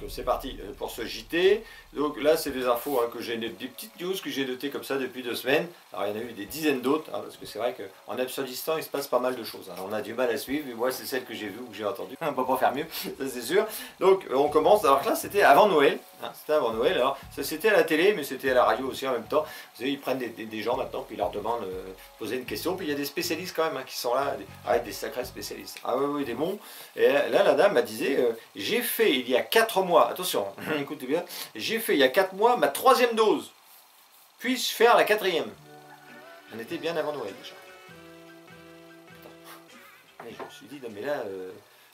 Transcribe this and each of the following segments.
c'est parti pour ce JT. Donc là c'est des infos que j'ai, des petites news que j'ai notées comme ça depuis 2 semaines. Alors il y en a eu des dizaines d'autres, parce que c'est vrai qu'en Absurdistan il se passe pas mal de choses. On a du mal à suivre, mais moi c'est celle que j'ai vue ou que j'ai entendue. On peut pas faire mieux, ça c'est sûr. Donc on commence, alors là c'était avant Noël. C'était avant Noël, alors ça c'était à la télé mais c'était à la radio aussi en même temps. Vous savez, ils prennent des gens maintenant puis ils leur demandent de poser une question. Puis il y a des spécialistes quand même qui sont là, avec des sacrés spécialistes. Ah oui, des bons. Et là la dame m'a disait, j'ai fait il y a 4 mois, attention, écoutez bien, j'ai fait il y a 4 mois ma 3e dose. Puis-je faire la 4e? On était bien avant Noël déjà. Et je me suis dit, non mais là,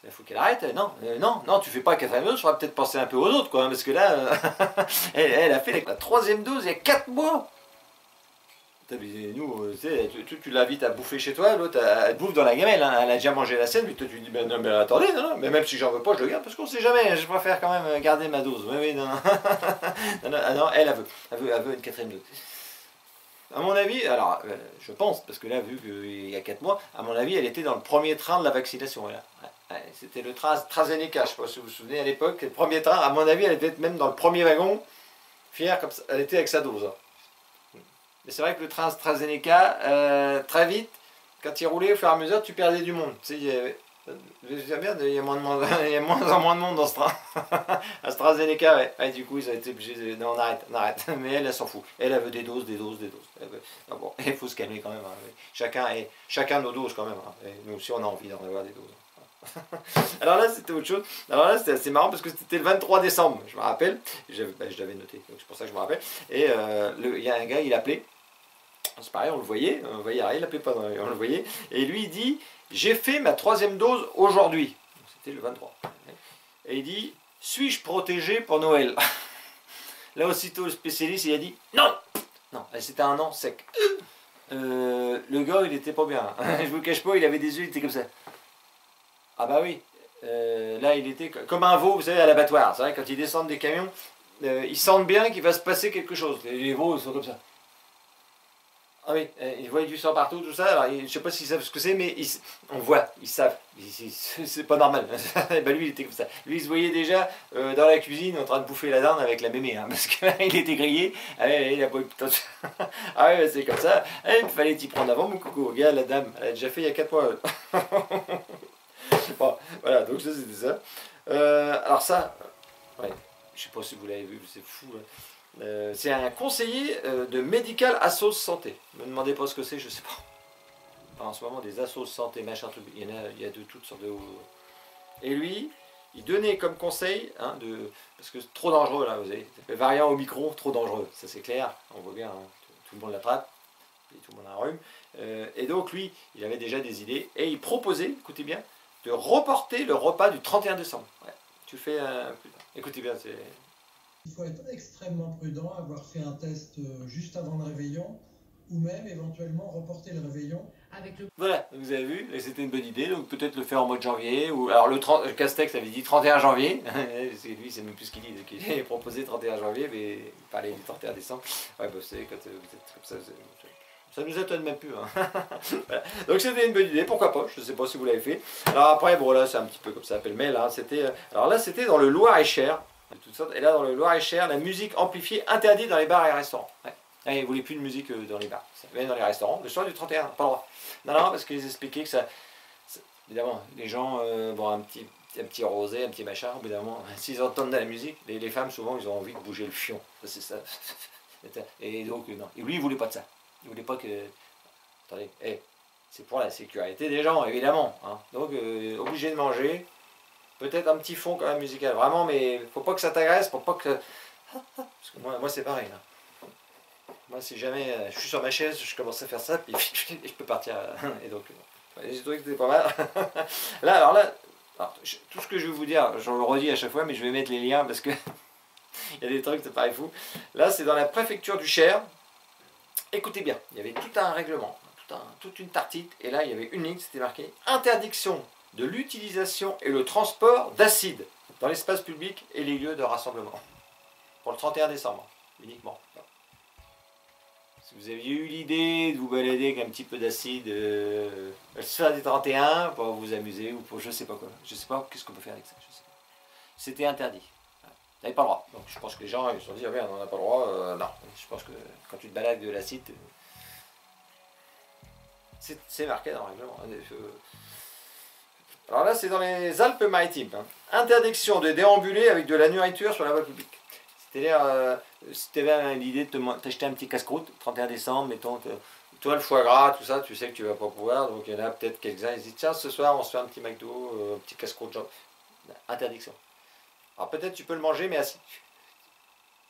il faut qu'elle arrête. Non, tu fais pas la 4e dose, il faudra peut-être penser un peu aux autres, quoi, parce que là, elle a fait la 3e dose il y a 4 mois. Nous, tu l'invites à bouffer chez toi, l'autre elle bouffe dans la gamelle, elle a déjà mangé la sienne, puis toi tu dis ben non mais attendez, non, mais même si j'en veux pas, je le garde parce qu'on sait jamais, je préfère quand même garder ma dose. Oui, non. Non, elle veut une 4e dose. À mon avis, alors je pense, parce que là vu qu'il y a 4 mois, à mon avis elle était dans le premier train de la vaccination. C'était le train AstraZeneca, je ne sais pas si vous vous souvenez à l'époque, le premier train, à mon avis elle était même dans le premier wagon, fière comme ça, elle était avec sa dose. Mais c'est vrai que le train AstraZeneca, très vite, quand il roulait au fur et à mesure, tu perdais du monde. Tu sais, il y a moins en moins de monde dans ce train. AstraZeneca, ouais. Du coup, ils ont été obligés de... Non, on arrête. Mais elle s'en fout. Elle veut des doses. Ah bon, il faut se calmer quand même. Chacun nos doses quand même. Et nous aussi, on a envie d'en avoir des doses. Alors là c'était autre chose, alors là c'était assez marrant parce que c'était le 23 décembre, je me rappelle, je l'avais noté, donc c'est pour ça que je me rappelle, et il y a un gars, il appelait, c'est pareil, on le voyait, il appelait pas, on le voyait, et lui il dit, j'ai fait ma 3e dose aujourd'hui, c'était le 23, et il dit, suis-je protégé pour Noël? Là aussitôt le spécialiste il a dit, non, c'était un non sec, le gars il était pas bien, je vous cache pas, il avait des yeux, il était comme ça. Ah bah oui, là il était comme un veau, vous savez, à l'abattoir. C'est vrai, quand ils descendent des camions, ils sentent bien qu'il va se passer quelque chose. Les veaux, ils sont comme ça. Ah oui, ils voient du sang partout, tout ça. Alors, je ne sais pas s'ils savent ce que c'est, mais on voit, ils savent. C'est pas normal. Ben, lui, il était comme ça. Lui, il se voyait déjà dans la cuisine en train de bouffer la dinde avec la mémé, parce qu'il était grillé. Il a pas eu putain. Ah oui, c'est comme ça. Il fallait t'y prendre avant, mon coucou. Regarde, la dame, elle a déjà fait il y a 4 mois. Bon, voilà, donc ça c'était ça. Alors ça, ouais, je sais pas si vous l'avez vu, c'est fou. C'est un conseiller de Medical Assos Santé. Ne me demandez pas ce que c'est, je sais pas. Enfin, en ce moment, des assos santé, machin, truc, il y a de toutes sortes de... Et lui, il donnait comme conseil, parce que c'est trop dangereux là, vous avez le variant Omicron, trop dangereux, ça c'est clair, on voit bien, tout le monde l'attrape, et tout le monde a un rhume. Et donc lui, il avait déjà des idées, et il proposait, écoutez bien, de reporter le repas du 31 décembre. Ouais. Tu fais écoutez bien, c'est... Il faut être extrêmement prudent, avoir fait un test juste avant le réveillon, ou même éventuellement reporter le réveillon. Voilà, vous avez vu, et c'était une bonne idée, donc peut-être le faire en mois de janvier, ou alors le Castex avait dit 31 janvier, c'est lui, c'est même plus ce qu'il dit, donc il a proposé 31 janvier, mais il parlait du 31 décembre. Ouais, bah, vous savez, quand vous êtes comme ça, ça nous étonne même plus. Voilà. Donc c'était une bonne idée, pourquoi pas, je ne sais pas si vous l'avez fait. Alors après, bon là c'est un petit peu comme ça pêle-mêle, alors là c'était dans le Loir-et-Cher, et là dans le Loir-et-Cher, la musique amplifiée interdite dans les bars et restaurants. Ouais. Ils ne voulaient plus de musique dans les bars, même dans les restaurants, le soir du 31, pas le droit. Non, parce qu'ils expliquaient que ça évidemment, les gens, bon, un petit rosé, un petit machin, évidemment, s'ils entendent de la musique, les femmes souvent ils ont envie de bouger le fion, c'est ça. Et donc non, et lui il voulait pas de ça. Il voulait pas que... Attendez, c'est pour la sécurité des gens, évidemment. Donc, obligé de manger. Peut-être un petit fond quand même musical. Vraiment, mais faut pas que ça t'agresse, faut pas que... Parce que moi c'est pareil. Là. Moi, si jamais je suis sur ma chaise, je commence à faire ça, puis je peux partir. Et donc, j'ai trouvé que c'était pas mal. Alors, tout ce que je vais vous dire, j'en le redis à chaque fois, mais je vais mettre les liens parce que il y a des trucs, c'est pareil fou. Là, c'est dans la préfecture du Cher. Écoutez bien, il y avait tout un règlement, toute une tartite, et là il y avait une ligne, c'était marqué « Interdiction de l'utilisation et le transport d'acide dans l'espace public et les lieux de rassemblement ». Pour le 31 décembre, uniquement. Si vous aviez eu l'idée de vous balader avec un petit peu d'acide le soir du 31 pour vous amuser ou pour je sais pas quoi, je sais pas qu'est-ce qu'on peut faire avec ça, je sais pas. C'était interdit. n'avez pas le droit. Donc je pense que les gens ils se sont dit, ah merde, on n'a pas le droit. Non, je pense que quand tu te balades de l'acide, c'est marqué dans le règlement. Alors là, c'est dans les Alpes-Maritimes. Hein. Interdiction de déambuler avec de la nourriture sur la voie publique. C'est-à-dire, si tu avais l'idée de t'acheter un petit casse-croûte, 31 décembre, mettons, toi le foie gras, tout ça, tu sais que tu vas pas pouvoir, donc il y en a peut-être quelques-uns, ils disent, tiens, ce soir, on se fait un petit McDo, un petit casse-croûte, genre. Interdiction. Alors peut-être tu peux le manger, mais assis.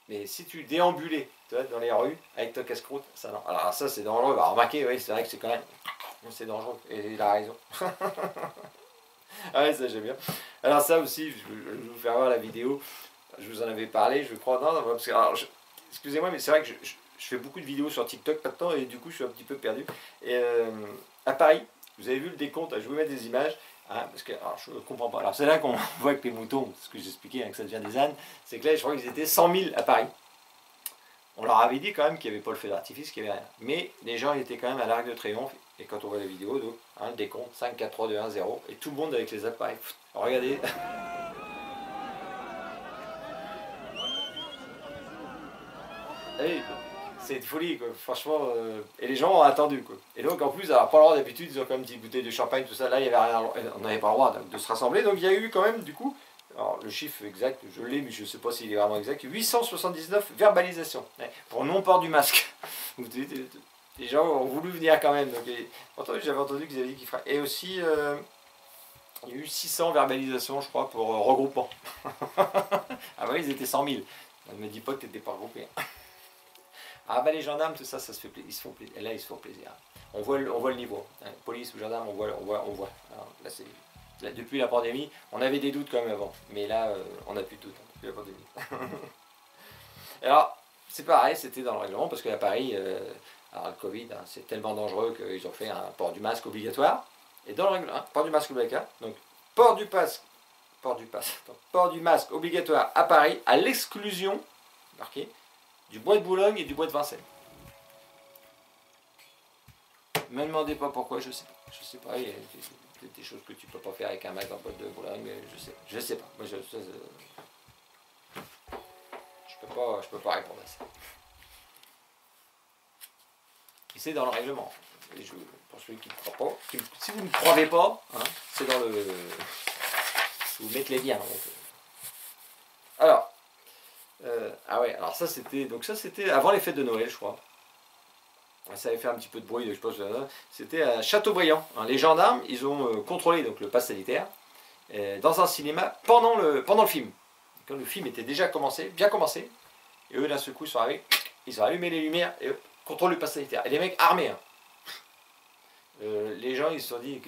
Mais si tu déambulais, tu vois, dans les rues, avec ton casse-croûte, ça non. Alors ça, c'est dangereux. Bah, remarquez, oui, c'est vrai que c'est quand même... C'est dangereux, et il a raison. Ah ouais, ça j'aime bien. Alors ça aussi, je vais vous faire voir la vidéo. Je vous en avais parlé, je crois. Non, parce que, excusez-moi, mais c'est vrai que je fais beaucoup de vidéos sur TikTok maintenant et du coup je suis un petit peu perdu. Et à Paris, vous avez vu le décompte, je vais vous mettre des images. Hein, parce que alors, je ne comprends pas. Alors c'est là qu'on voit que les moutons, ce que j'expliquais, hein, que ça devient des ânes, c'est que là je crois qu'ils étaient 100 000 à Paris. On leur avait dit quand même qu'il n'y avait pas le feu d'artifice, qu'il n'y avait rien. Mais les gens étaient quand même à l'Arc de Triomphe. Et quand on voit la vidéo, donc, hein, le décompte, 5, 4, 3, 2, 1, 0. Et tout le monde avec les appareils. Alors, regardez. C'est une folie, quoi. Franchement. Et les gens ont attendu, quoi. Et donc, en plus, alors, pas le droit d'habitude, ils ont quand même une petite bouteille de champagne, tout ça. Là, il y avait rien, on n'avait pas le droit de se rassembler. Donc, il y a eu quand même, du coup, alors le chiffre exact, je l'ai, mais je ne sais pas s'il est vraiment exact, 879 verbalisations pour non-port du masque. Les gens ont voulu venir quand même. Donc, j'avais entendu qu'ils avaient dit qu'ils feraient. Et aussi, il y a eu 600 verbalisations, je crois, pour regroupement. Ah bah ils étaient 100 000. Ne me dis pas que tu n'étais pas regroupé. Ah bah les gendarmes, tout ça, ça se fait plaisir. Ils se font plaisir. Et là, ils se font plaisir. On voit le niveau. Hein. Police ou gendarme, on voit. Alors, là, depuis la pandémie, on avait des doutes quand même avant. Mais là, on n'a plus de doutes hein, depuis la pandémie. Alors, c'est pareil, c'était dans le règlement, parce qu'à Paris, alors le Covid, hein, c'est tellement dangereux qu'ils ont fait un port du masque obligatoire. Et dans le règlement, hein, port du masque obligatoire, donc port du masque obligatoire à Paris, à l'exclusion, marqué, du bois de Boulogne et du bois de Vincennes. Ne me demandez pas pourquoi, je sais pas. Je sais pas, il y a des choses que tu peux pas faire avec un masque en bois de Boulogne, mais je sais pas. Moi, je peux pas répondre à ça. Et c'est dans le règlement. Et pour ceux qui ne croient pas, si vous ne croyez pas, hein, c'est dans le... Vous mettez les liens. Alors, ah ouais, alors ça c'était avant les fêtes de Noël, je crois. Ça avait fait un petit peu de bruit, je pense. C'était à Châteaubriand. Hein, les gendarmes, ils ont contrôlé donc, le pass sanitaire dans un cinéma pendant le film. Quand le film était déjà bien commencé, et eux d'un seul coup ils sont arrivés, ils ont allumé les lumières et eux, contrôle le pass sanitaire. Et les mecs armés. Hein. Les gens ils se sont dit,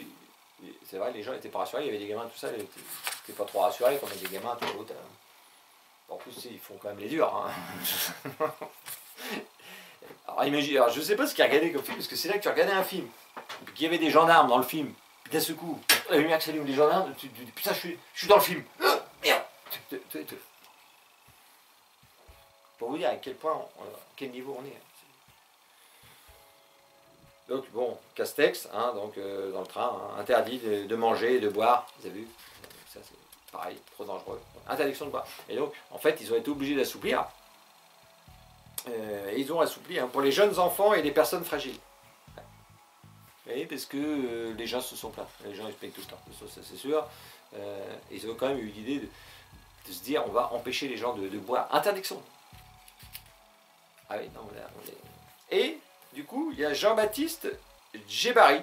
c'est vrai, les gens n'étaient pas rassurés, il y avait des gamins, tout ça, ils n'étaient pas trop rassurés, comme des gamins, tout l'autre. En plus, ils font quand même les durs. Hein. Alors, imagine, je ne sais pas ce qu'ils regardaient comme film, parce que c'est là que tu regardais un film, et qu'il y avait des gendarmes dans le film, puis d'un seul coup, la lumière qui s'allume, les gendarmes, tu te dis, putain, je suis dans le film. Merde. Pour vous dire à quel point, à quel niveau on est. Donc bon, Castex, hein, donc, dans le train, hein, interdit de manger et de boire, vous avez vu, ça c'est pareil, trop dangereux, interdiction de boire. Et donc, en fait, ils ont été obligés d'assouplir, et ils ont assoupli hein, pour les jeunes enfants et les personnes fragiles. Et parce que les gens se sont plaints, les gens expliquent tout le temps, ça c'est sûr. Ils ont quand même eu l'idée de se dire, on va empêcher les gens de boire, interdiction. Ah oui, non, on est... Et... Du coup, il y a Jean-Baptiste Djebari.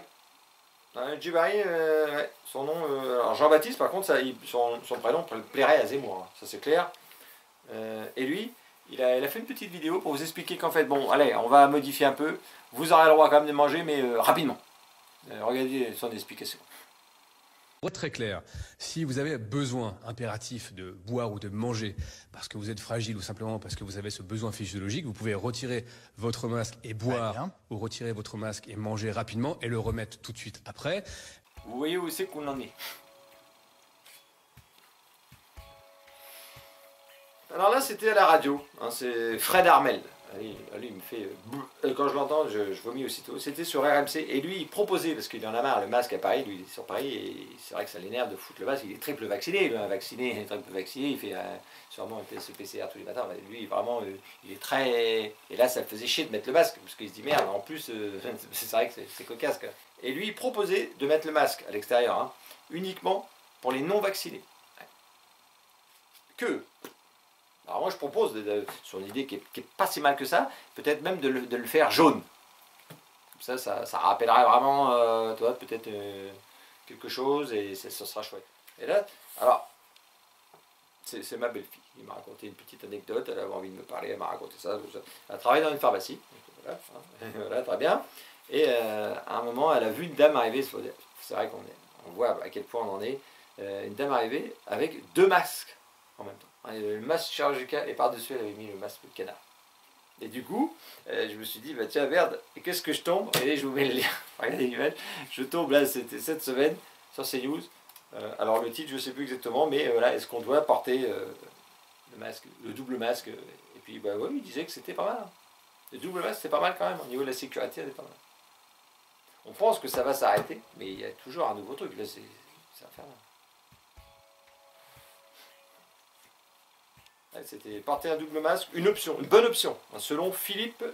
Djebari, ouais, son nom... alors Jean-Baptiste, par contre, son prénom plairait à Zemmour, hein, ça c'est clair. Et lui, il a fait une petite vidéo pour vous expliquer qu'en fait, bon, allez, on va modifier un peu. Vous aurez le droit quand même de manger, mais rapidement. Regardez son explication. Très clair, si vous avez besoin impératif de boire ou de manger parce que vous êtes fragile ou simplement parce que vous avez ce besoin physiologique, vous pouvez retirer votre masque et boire ou retirer votre masque et manger rapidement et le remettre tout de suite après. Vous voyez où c'est qu'on en est. Alors là c'était à la radio, hein, c'est Fred Armel. allez, il me fait... quand je l'entends, je vomis aussitôt. C'était sur RMC. Et lui, il proposait, parce qu'il en a marre, le masque à Paris, lui, il est sur Paris, et c'est vrai que ça l'énerve de foutre le masque. Il est triple vacciné, lui, un vacciné, triple vacciné, il fait sûrement un test PCR tous les matins. Mais lui, vraiment, il est très... Et là, ça le faisait chier de mettre le masque, parce qu'il se dit, merde, en plus, c'est vrai que c'est cocasse. Quoi. Et lui, il proposait de mettre le masque à l'extérieur, hein, uniquement pour les non-vaccinés. Que... Alors moi je propose, sur une idée qui est pas si mal que ça, peut-être même de le faire jaune. Comme ça rappellerait vraiment, toi, peut-être quelque chose et ça sera chouette. Et là, alors, c'est ma belle-fille. Il m'a raconté une petite anecdote, elle avait envie de me parler, elle m'a raconté ça. Elle travaille dans une pharmacie, voilà, hein, voilà, très bien. Et à un moment, elle a vu une dame arriver, c'est vrai qu'on voit à quel point on en est, une dame arriver avec 2 masques en même temps. Le masque chirurgical et par-dessus elle avait mis le masque de canard. Et du coup, je me suis dit, bah tiens merde, et qu'est-ce que je tombe? Regardez, je vous mets le lien, regardez l'image, je tombe là, c'était cette semaine sur CNews. Alors le titre, je ne sais plus exactement, mais voilà, est-ce qu'on doit porter le masque, le double masque? Et puis bah oui, il disait que c'était pas mal. Hein. Le double masque, c'est pas mal quand même, au niveau de la sécurité, c'est pas mal. On pense que ça va s'arrêter, mais il y a toujours un nouveau truc, là ça va faire mal. C'était porter un double masque, une option, une bonne option, selon Philippe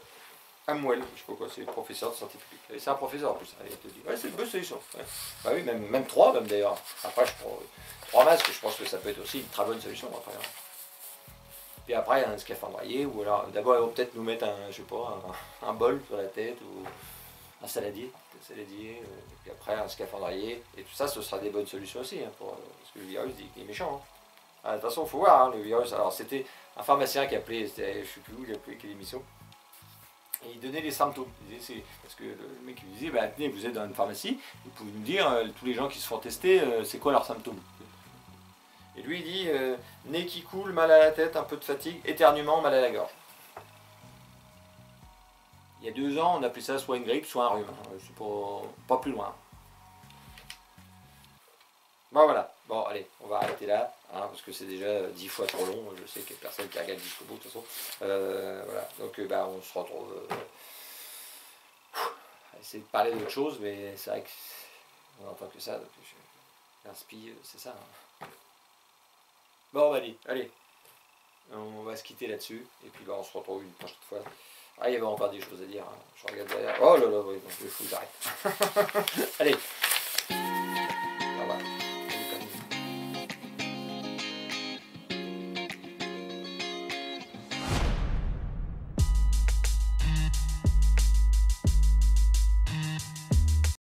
Hamwell, je sais pas quoi, c'est professeur de santé publique. Et c'est un professeur en plus, il te dit, ouais, c'est une bonne solution. Ouais. Bah oui, même 3 même d'ailleurs. Après, je prends 3 masques, je pense que ça peut être aussi une très bonne solution après. Hein. Puis après, un scaphandrier, ou alors d'abord ils vont peut-être nous mettre je sais pas, un bol sur la tête, ou un saladier, et puis après un scaphandrier, et tout ça, ce sera des bonnes solutions aussi, hein, parce que le virus il est méchant. Hein. Ah, de toute façon, il faut voir hein, le virus. Alors, c'était un pharmacien qui appelait, je ne sais plus où, il appelait quelle émission. Et il donnait les symptômes. Parce que le mec lui disait, bah, tenez, vous êtes dans une pharmacie, vous pouvez nous dire, tous les gens qui se font tester, c'est quoi leurs symptômes? Et lui, il dit, nez qui coule, mal à la tête, un peu de fatigue, éternuement, mal à la gorge. Il y a 2 ans, on appelait ça soit une grippe, soit un rhume. C'est pas plus loin. Bon voilà, bon allez, on va arrêter là, hein, parce que c'est déjà 10 fois trop long, je sais qu'il y a personne qui regarde jusqu'au bout de toute façon. Voilà, donc on se retrouve, on va essayer de parler d'autre chose, mais c'est vrai qu'on n'entend que ça, donc l'inspire, c'est ça. Hein. Bon allez, on va se quitter là-dessus, et puis on se retrouve une prochaine fois. Ah, il y avait encore des choses à dire, hein. Je regarde derrière, oh là là, oui, il faut que j'arrête. Allez.